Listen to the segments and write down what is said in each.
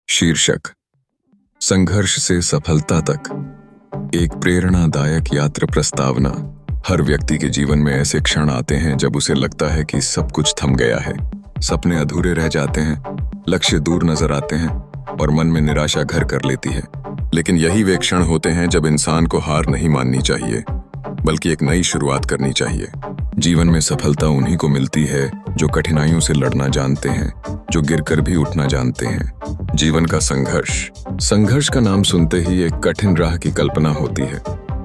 शीर्षक: संघर्ष से सफलता तक, एक प्रेरणादायक यात्रा प्रस्तावना। हर व्यक्ति के जीवन में ऐसे क्षण आते हैं जब उसे लगता है कि सब कुछ थम गया है, सपने अधूरे रह जाते हैं, लक्ष्य दूर नजर आते हैं और मन में निराशा घर कर लेती है। लेकिन यही वे क्षण होते हैं जब इंसान को हार नहीं माननी चाहिए, बल्कि एक नई शुरुआत करनी चाहिए। जीवन में सफलता उन्हीं को मिलती है जो कठिनाइयों से लड़ना जानते हैं, जो गिरकर भी उठना जानते हैं। जीवन का संघर्ष का नाम सुनते ही एक कठिन राह की कल्पना होती है,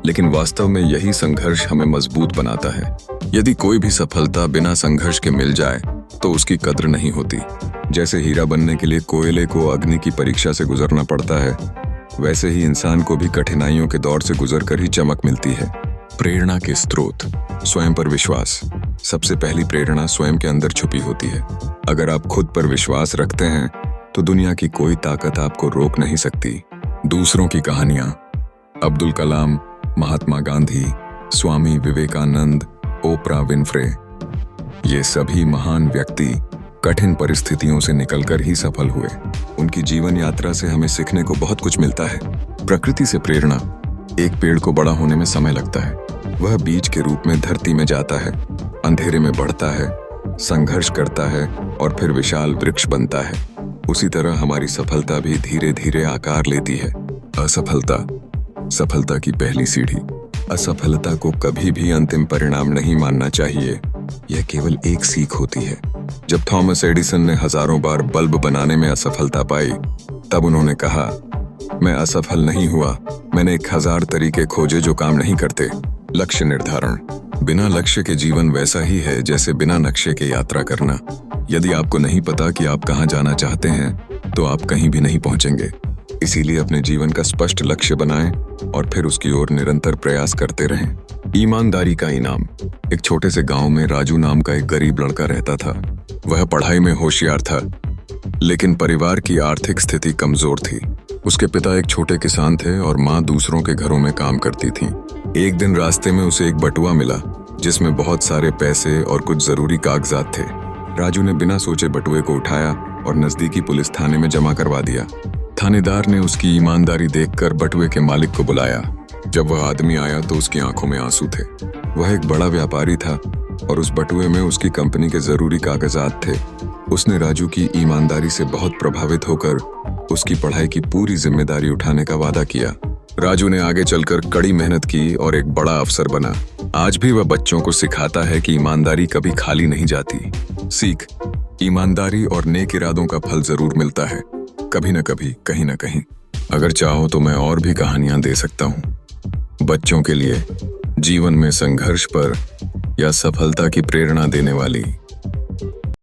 लेकिन वास्तव में यही संघर्ष हमें मजबूत बनाता है। यदि कोई भी सफलता बिना संघर्ष के मिल जाए तो उसकी कद्र नहीं होती। जैसे हीरा बनने के लिए कोयले को अग्नि की परीक्षा से गुजरना पड़ता है, वैसे ही इंसान को भी कठिनाइयों के दौर से गुजरकर ही चमक मिलती है। प्रेरणा के स्रोत: स्वयं पर विश्वास। सबसे पहली प्रेरणा स्वयं के अंदर छुपी होती है। अगर आप खुद पर विश्वास रखते हैं तो दुनिया की कोई ताकत आपको रोक नहीं सकती। दूसरों की कहानियां: अब्दुल कलाम, महात्मा गांधी, स्वामी विवेकानंद, ओपरा विनफ्रे, ये सभी महान व्यक्ति कठिन परिस्थितियों से निकलकर ही सफल हुए। उनकी जीवन यात्रा से हमें सीखने को बहुत कुछ मिलता है। प्रकृति से प्रेरणा: एक पेड़ को बड़ा होने में समय लगता है। वह बीज के रूप में धरती में जाता है, अंधेरे में बढ़ता है, संघर्ष करता है और फिर विशाल वृक्ष बनता है। उसी तरह हमारी सफलता भी धीरे धीरे आकार लेती है। असफलता: सफलता की पहली सीढ़ी। असफलता को कभी भी अंतिम परिणाम नहीं मानना चाहिए, यह केवल एक सीख होती है। जब थॉमस एडिसन ने हजारों बार बल्ब बनाने में असफलता पाई, तब उन्होंने कहा, मैं असफल नहीं हुआ, मैंने 1000 तरीके खोजे जो काम नहीं करते। लक्ष्य निर्धारण: बिना लक्ष्य के जीवन वैसा ही है जैसे बिना नक्शे के यात्रा करना। यदि आपको नहीं पता कि आप कहां जाना चाहते हैं तो आप कहीं भी नहीं पहुंचेंगे। इसीलिए अपने जीवन का स्पष्ट लक्ष्य बनाएं और फिर उसकी ओर निरंतर प्रयास करते रहें। ईमानदारी का इनाम: एक छोटे से गांव में राजू नाम का एक गरीब लड़का रहता था। वह पढ़ाई में होशियार था, लेकिन परिवार की आर्थिक स्थिति कमजोर थी। उसके पिता एक छोटे किसान थे और माँ दूसरों के घरों में काम करती थी। एक दिन रास्ते में उसे एक बटुआ मिला जिसमें बहुत सारे पैसे और कुछ जरूरी कागजात थे। राजू ने बिना सोचे बटुए को उठाया और नजदीकी पुलिस थाने में जमा करवा दिया। थानेदार ने उसकी ईमानदारी देखकर बटुए के मालिक को बुलाया। जब वह आदमी आया तो उसकी आंखों में आंसू थे। वह एक बड़ा व्यापारी था और उस बटुए में उसकी कंपनी के जरूरी कागजात थे। उसने राजू की ईमानदारी से बहुत प्रभावित होकर उसकी पढ़ाई की पूरी जिम्मेदारी उठाने का वादा किया। राजू ने आगे चलकर कड़ी मेहनत की और एक बड़ा अफसर बना। आज भी वह बच्चों को सिखाता है कि ईमानदारी कभी खाली नहीं जाती। सीख: ईमानदारी और नेक इरादों का फल जरूर मिलता है, कभी न कभी, कहीं न कहीं। अगर चाहो तो मैं और भी कहानियां दे सकता हूं बच्चों के लिए, जीवन में संघर्ष पर या सफलता की प्रेरणा देने वाली।